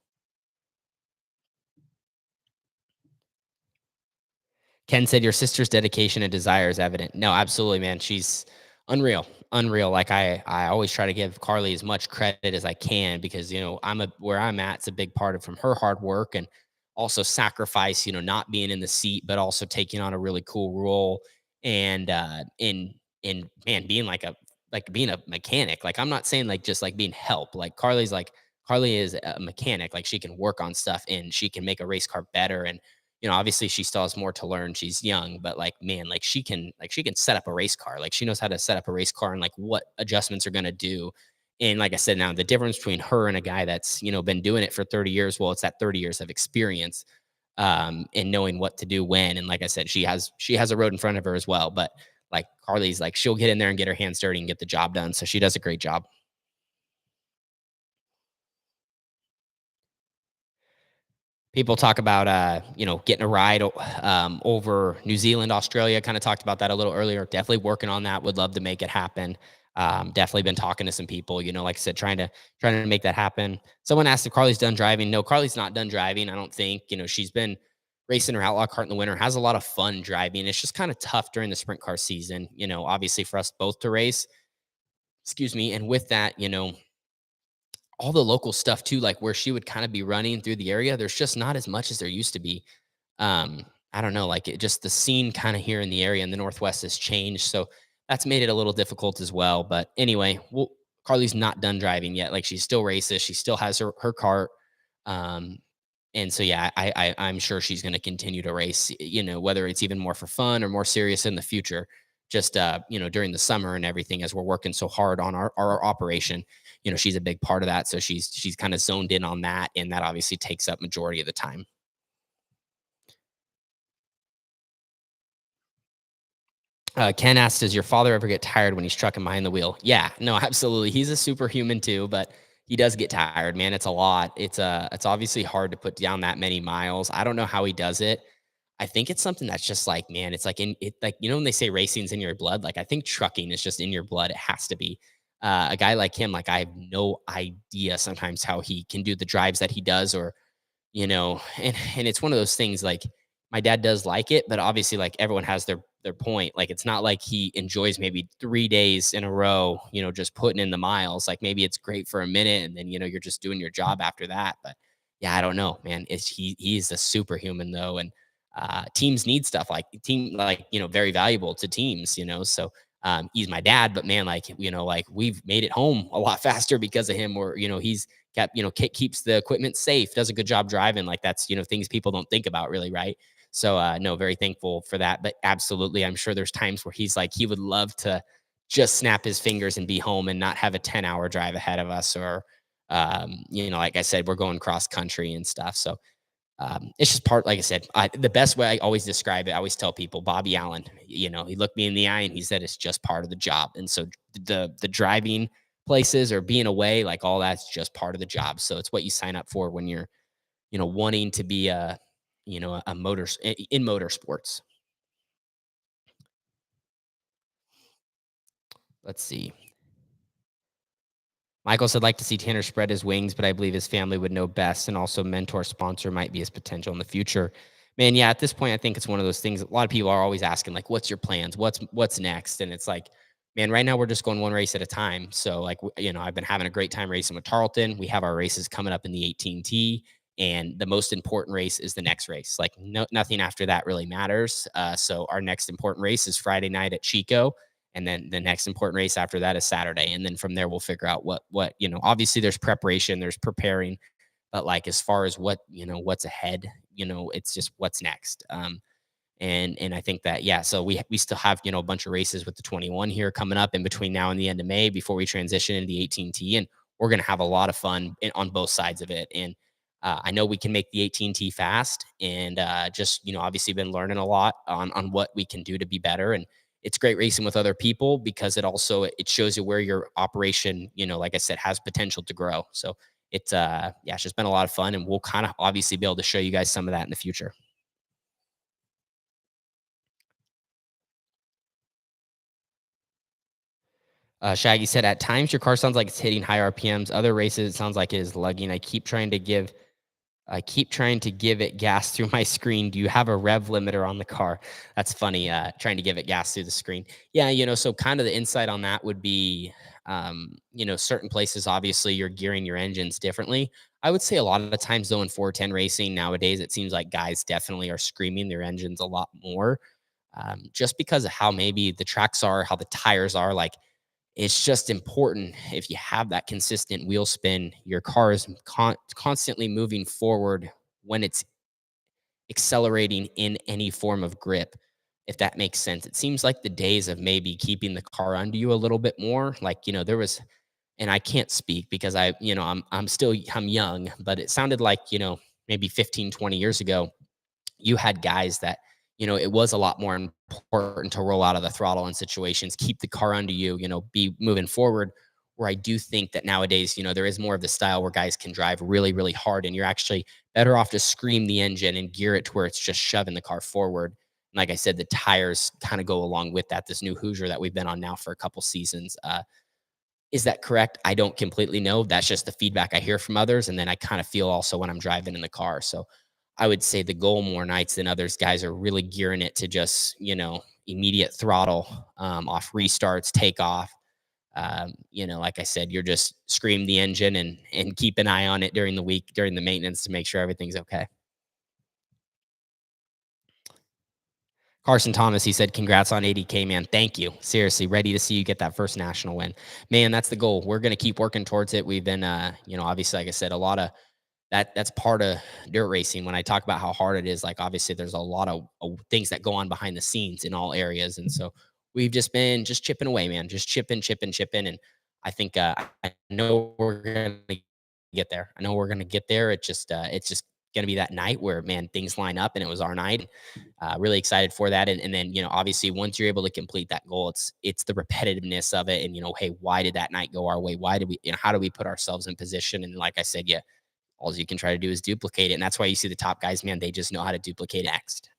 Ken said your sister's dedication and desire is evident. No, absolutely, man. She's unreal, unreal. Like I always try to give Carly as much credit as I can because where I'm at. It's a big part of from her hard work and also sacrifice. Not being in the seat, but also taking on a really cool role and in man being like being a mechanic. Like I'm not saying like just like being help. Like Carly is a mechanic. Like she can work on stuff and she can make a race car better and obviously she still has more to learn. She's young, but like, man, like she can set up a race car. Like she knows how to set up a race car and like what adjustments are going to do. And like I said, now the difference between her and a guy that's, been doing it for 30 years, well, it's that 30 years of experience and knowing what to do when. And like I said, she has a road in front of her as well. But like Carly's like, she'll get in there and get her hands dirty and get the job done. So she does a great job. People talk about, getting a ride over New Zealand, Australia. Kind of talked about that a little earlier. Definitely working on that. Would love to make it happen. Definitely been talking to some people. Like I said, trying to make that happen. Someone asked if Carly's done driving. No, Carly's not done driving. I don't think. She's been racing her outlaw cart in the winter. Has a lot of fun driving. It's just kind of tough during the sprint car season. Obviously for us both to race. Excuse me. And with that, all the local stuff too, like where she would kind of be running through the area, there's just not as much as there used to be. I don't know, like it just the scene kind of here in the area in the Northwest has changed. So that's made it a little difficult as well. But anyway, Carly's not done driving yet. Like she still races, she still has her cart. Um, and so yeah, I'm sure she's going to continue to race, whether it's even more for fun or more serious in the future. Just during the summer and everything, as we're working so hard on our operation, she's a big part of that. So she's kind of zoned in on that, and that obviously takes up majority of the time. Ken asked, "Does your father ever get tired when he's trucking behind the wheel?" Yeah, no, absolutely. He's a superhuman too, but he does get tired, man. It's a lot. It's obviously hard to put down that many miles. I don't know how he does it. I think it's something that's just like, man, it's like in it, like when they say racing's in your blood. Like I think trucking is just in your blood. It has to be. A guy like him, like I have no idea sometimes how he can do the drives that he does, or and it's one of those things like my dad does like it, but obviously like everyone has their point. Like it's not like he enjoys maybe 3 days in a row, just putting in the miles. Like maybe it's great for a minute and then you're just doing your job after that. But yeah, I don't know, man. He's a superhuman though, and teams need stuff like very valuable to teams, so he's my dad, but man, like like we've made it home a lot faster because of him, or he's kept keeps the equipment safe, does a good job driving. Like that's things people don't think about really, right? So no, very thankful for that. But absolutely, I'm sure there's times where he's like he would love to just snap his fingers and be home and not have a 10-hour drive ahead of us, or like I said, we're going cross country and stuff. So it's just part, like I said, the best way I always describe it, I always tell people, Bobby Allen, he looked me in the eye and he said, it's just part of the job. And so the driving places or being away, like all that's just part of the job. So it's what you sign up for when you're, wanting to be a in motorsports. Let's see. Michael said, like to see Tanner spread his wings, but I believe his family would know best. And also, mentor sponsor might be his potential in the future. Man, yeah, at this point, I think it's one of those things. A lot of people are always asking, like, what's your plans? What's next? And it's like, man, right now we're just going one race at a time. So, like, I've been having a great time racing with Tarleton. We have our races coming up in the 18T, and the most important race is the next race. Like, nothing after that really matters. So, our next important race is Friday night at Chico, and then the next important race after that is Saturday, and then from there we'll figure out what obviously there's preparation, there's preparing, but like as far as what's ahead, it's just what's next. And I think that, yeah, so we still have a bunch of races with the 21 here coming up in between now and the end of May before we transition into the 18T, and we're going to have a lot of fun on both sides of it. And I know we can make the 18T fast, and just obviously been learning a lot on what we can do to be better. And it's great racing with other people because it shows you where your operation, like I said, has potential to grow. So it's yeah, it's just been a lot of fun, and we'll kind of obviously be able to show you guys some of that in the future. Shaggy said, "At times your car sounds like it's hitting high RPMs. Other races, it sounds like it is lugging. I keep trying to give it gas through my screen. Do you have a rev limiter on the car?" That's funny. Trying to give it gas through the screen. Yeah, so kind of the insight on that would be, certain places, obviously, you're gearing your engines differently. I would say a lot of the times, though, in 410 racing nowadays, it seems like guys definitely are screaming their engines a lot more, just because of how maybe the tracks are, how the tires are. Like, it's just important if you have that consistent wheel spin, your car is constantly moving forward when it's accelerating in any form of grip, if that makes sense. It seems like the days of maybe keeping the car under you a little bit more, like, there was, and I can't speak because I'm young, but it sounded like, maybe 15, 20 years ago, you had guys that, it was a lot more important to roll out of the throttle in situations, keep the car under you, be moving forward. where I do think that nowadays, there is more of the style where guys can drive really, really hard, and you're actually better off to scream the engine and gear it to where it's just shoving the car forward. And like I said, the tires kind of go along with that. This new Hoosier that we've been on now for a couple seasons. Is that correct? I don't completely know. That's just the feedback I hear from others. And then I kind of feel also when I'm driving in the car. So I would say the goal more nights than others, guys are really gearing it to just, immediate throttle off restarts, takeoff. Like I said, you're just scream the engine and keep an eye on it during the week, during the maintenance to make sure everything's okay. Carson Thomas, he said, congrats on 80K, man. Thank you. Seriously, ready to see you get that first national win. Man, that's the goal. We're going to keep working towards it. We've been, obviously, like I said, a lot of that's part of dirt racing. When I talk about how hard it is, like obviously there's a lot of things that go on behind the scenes in all areas. And so we've just been just chipping away, man, just chipping. And I think, I know we're going to get there. I know we're going to get there. It's just going to be that night where, man, things line up and it was our night. Really excited for that. And then, obviously once you're able to complete that goal, it's the repetitiveness of it. And, hey, why did that night go our way? Why did we, how do we put ourselves in position? And like I said, yeah, all you can try to do is duplicate it. And that's why you see the top guys, man, they just know how to duplicate next.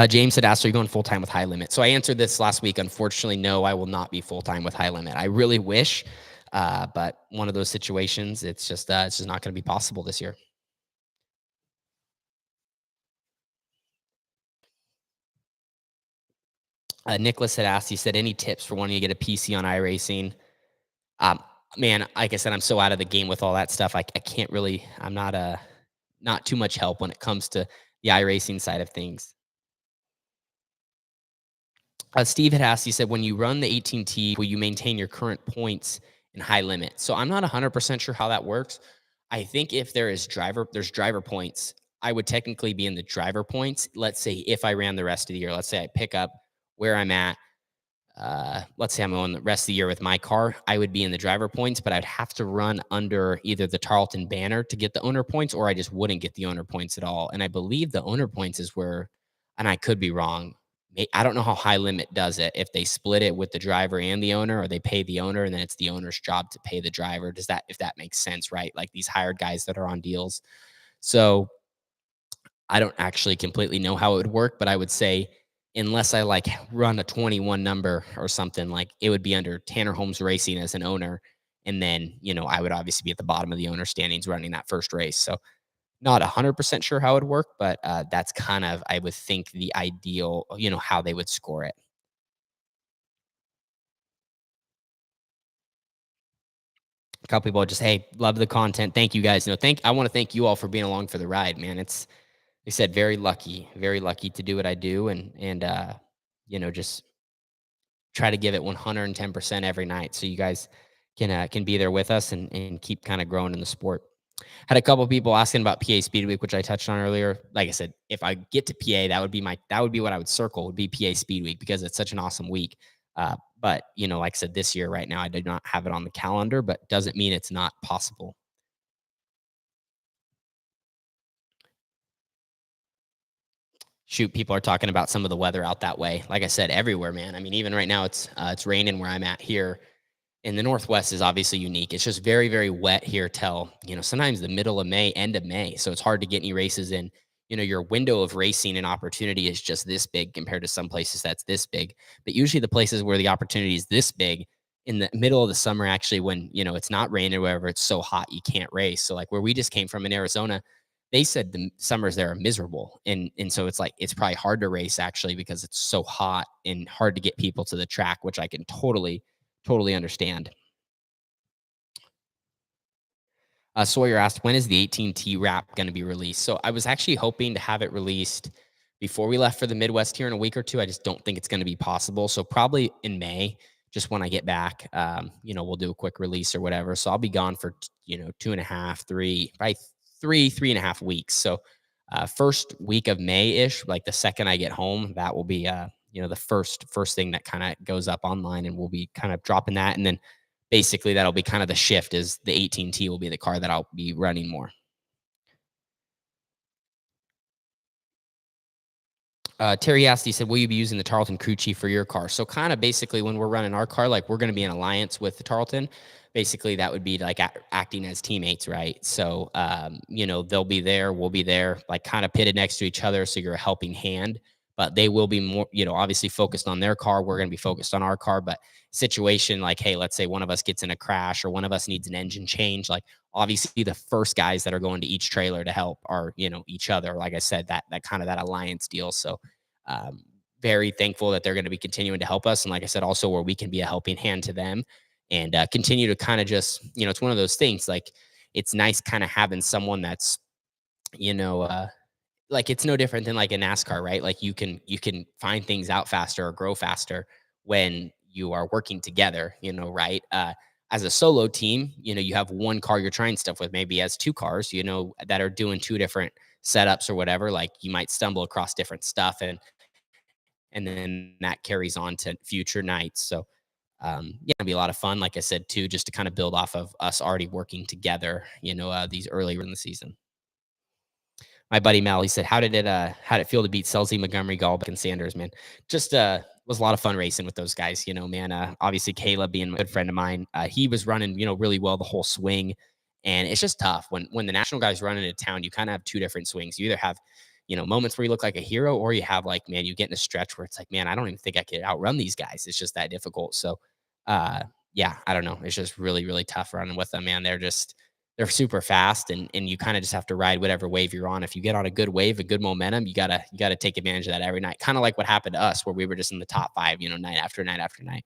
James had asked, are you going full time with high limit? So I answered this last week. Unfortunately, no, I will not be full time with high limit. I really wish, but one of those situations, it's just not going to be possible this year. Nicholas had asked, he said, any tips for wanting to get a PC on iRacing? Um, Man, like I said, I'm so out of the game with all that stuff. I can't really, I'm not too much help when it comes to the iRacing side of things. Steve had asked, he said, when you run the 18T, will you maintain your current points in high limit? So I'm not 100% sure how that works. I think if there's driver points, I would technically be in the driver points. Let's say if I ran the rest of the year, let's say I pick up where I'm at. Let's say I'm going the rest of the year with my car, I would be in the driver points, but I'd have to run under either the Tarleton banner to get the owner points, or I just wouldn't get the owner points at all. And I believe the owner points is where, and I could be wrong. I don't know how high limit does it. If they split it with the driver and the owner, or they pay the owner and then it's the owner's job to pay the driver. If that makes sense, right? Like these hired guys that are on deals. So I don't actually completely know how it would work, but I would say unless I like run a 21 number or something, like it would be under Tanner Holmes Racing as an owner. And then, I would obviously be at the bottom of the owner standings running that first race. So not 100% sure how it would work, but that's kind of, I would think, the ideal, how they would score it. A couple people just, hey, love the content. Thank you guys. No, I want to thank you all for being along for the ride, man. It's, they said, very lucky to do what I do. Just try to give it 110% every night so you guys can be there with us and keep kind of growing in the sport. Had a couple of people asking about PA Speed Week, which I touched on earlier. Like I said, if I get to PA, that would be what I would circle, would be PA Speed Week, because it's such an awesome week. But like I said, this year right now I did not have it on the calendar, but doesn't mean it's not possible. Shoot, people are talking about some of the weather out that way. Like I said, everywhere, man. I mean, even right now it's raining where I'm at here. In the Northwest is obviously unique. It's just very, very wet here till, sometimes the middle of May, end of May. So it's hard to get any races in. Your window of racing and opportunity is just this big compared to some places that's this big. But usually the places where the opportunity is this big in the middle of the summer, actually, when, it's not raining or whatever, it's so hot you can't race. So like where we just came from in Arizona, they said the summers there are miserable. And so it's like, it's probably hard to race actually because it's so hot and hard to get people to the track, which I can totally understand. Sawyer asked, when is the 18T wrap going to be released? So I was actually hoping to have it released before we left for the Midwest here in a week or two. I just don't think it's going to be possible. So probably in May, just when I get back, we'll do a quick release or whatever. So I'll be gone for, 2.5, by 3.5 weeks. So first week of May ish, like the second I get home, that will be, the first thing that kind of goes up online, and we'll be kind of dropping that. And then basically that'll be kind of the shift, is the 18T will be the car that I'll be running more. Terry asked, he said, "Will you be using the Tarleton crew chief for your car?" So, kind of basically, when we're running our car, like we're going to be in alliance with the Tarleton. Basically, that would be like acting as teammates, right? So, they'll be there, we'll be there, like kind of pitted next to each other. So, you're a helping hand, but they will be more, obviously focused on their car. We're going to be focused on our car. But situation like, hey, let's say one of us gets in a crash or one of us needs an engine change, like obviously the first guys that are going to each trailer to help are, each other. Like I said, that kind of that alliance deal. So, um, very thankful that they're going to be continuing to help us. And like I said, also where we can be a helping hand to them and continue to kind of just, it's one of those things like it's nice kind of having someone that's, you know, uh, like it's no different than like a NASCAR, right? Like you can find things out faster or grow faster when you are working together, right? As a solo team, you have one car you're trying stuff with, maybe as two cars, that are doing two different setups or whatever. Like you might stumble across different stuff and then that carries on to future nights. So, yeah, it'll be a lot of fun. Like I said, too, just to kind of build off of us already working together, these earlier in the season. My buddy Mel, he said, how did it feel to beat Selzy, Montgomery, Gallback, and Sanders, man? Just was a lot of fun racing with those guys, man. Obviously Caleb being a good friend of mine, he was running, really well the whole swing. And it's just tough when the national guys run into town, you kind of have two different swings. You either have, moments where you look like a hero, or you have like, man, you get in a stretch where it's like, man, I don't even think I could outrun these guys. It's just that difficult. So uh yeah, I don't know. It's just really, really tough running with them, man. They're super fast and you kind of just have to ride whatever wave you're on. If you get on a good wave, a good momentum, you gotta take advantage of that every night. Kind of like what happened to us where we were just in the top five, night after night after night.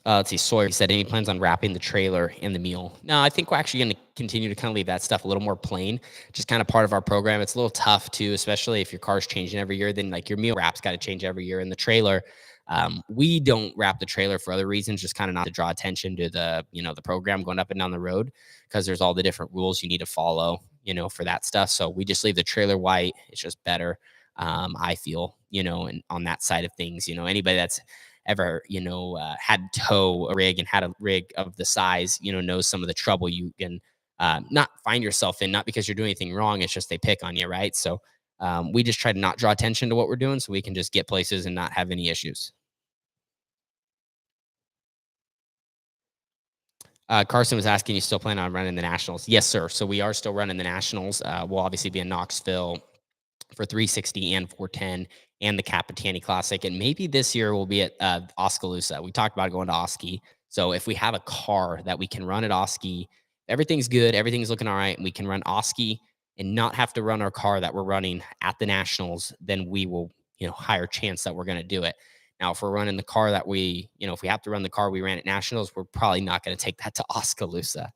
Let's see. Sawyer said, any plans on wrapping the trailer and the meal? No, I think we're actually going to continue to kind of leave that stuff a little more plain, just kind of part of our program. It's a little tough too, especially if your car's changing every year. Then like your meal wrap's got to change every year. And the trailer, we don't wrap the trailer for other reasons, just kind of not to draw attention to the program going up and down the road because there's all the different rules you need to follow, for that stuff. So we just leave the trailer white. It's just better. I feel, and on that side of things, anybody that's ever had to tow a rig and had a rig of the size knows some of the trouble you can not find yourself in, not because you're doing anything wrong, it's just they pick on you, right? So we just try to not draw attention to what we're doing so we can just get places and not have any issues. Carson was asking, you still plan on running the nationals? Yes, sir. So we are still running the nationals. We'll obviously be in Knoxville for 360 and 410 and the Capitani Classic. And maybe this year we'll be at Oskaloosa. We talked about going to Oski. So if we have a car that we can run at Oski, everything's good, everything's looking all right, and we can run Oski and not have to run our car that we're running at the Nationals, then we will, higher chance that we're going to do it. Now, if we're running the car that if we have to run the car we ran at Nationals, we're probably not going to take that to Oskaloosa.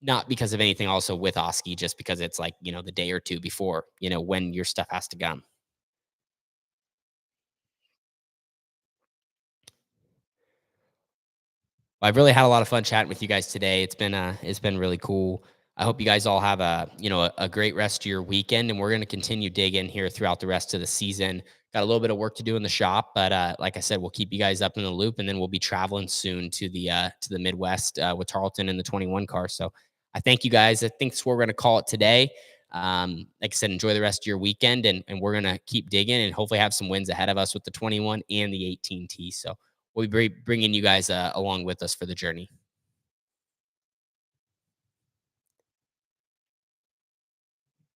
Not because of anything also with Oski, just because it's like, the day or two before, when your stuff has to come. Well, I've really had a lot of fun chatting with you guys today. It's been really cool. I hope you guys all have a great rest of your weekend, and we're going to continue digging here throughout the rest of the season. Got a little bit of work to do in the shop, but like I said, we'll keep you guys up in the loop, and then we'll be traveling soon to the Midwest with Tarleton and the 21 car. So I thank you guys. I think that's what we're going to call it today. Like I said, enjoy the rest of your weekend, and we're going to keep digging and hopefully have some wins ahead of us with the 21 and the 18T. So we'll be bringing you guys along with us for the journey.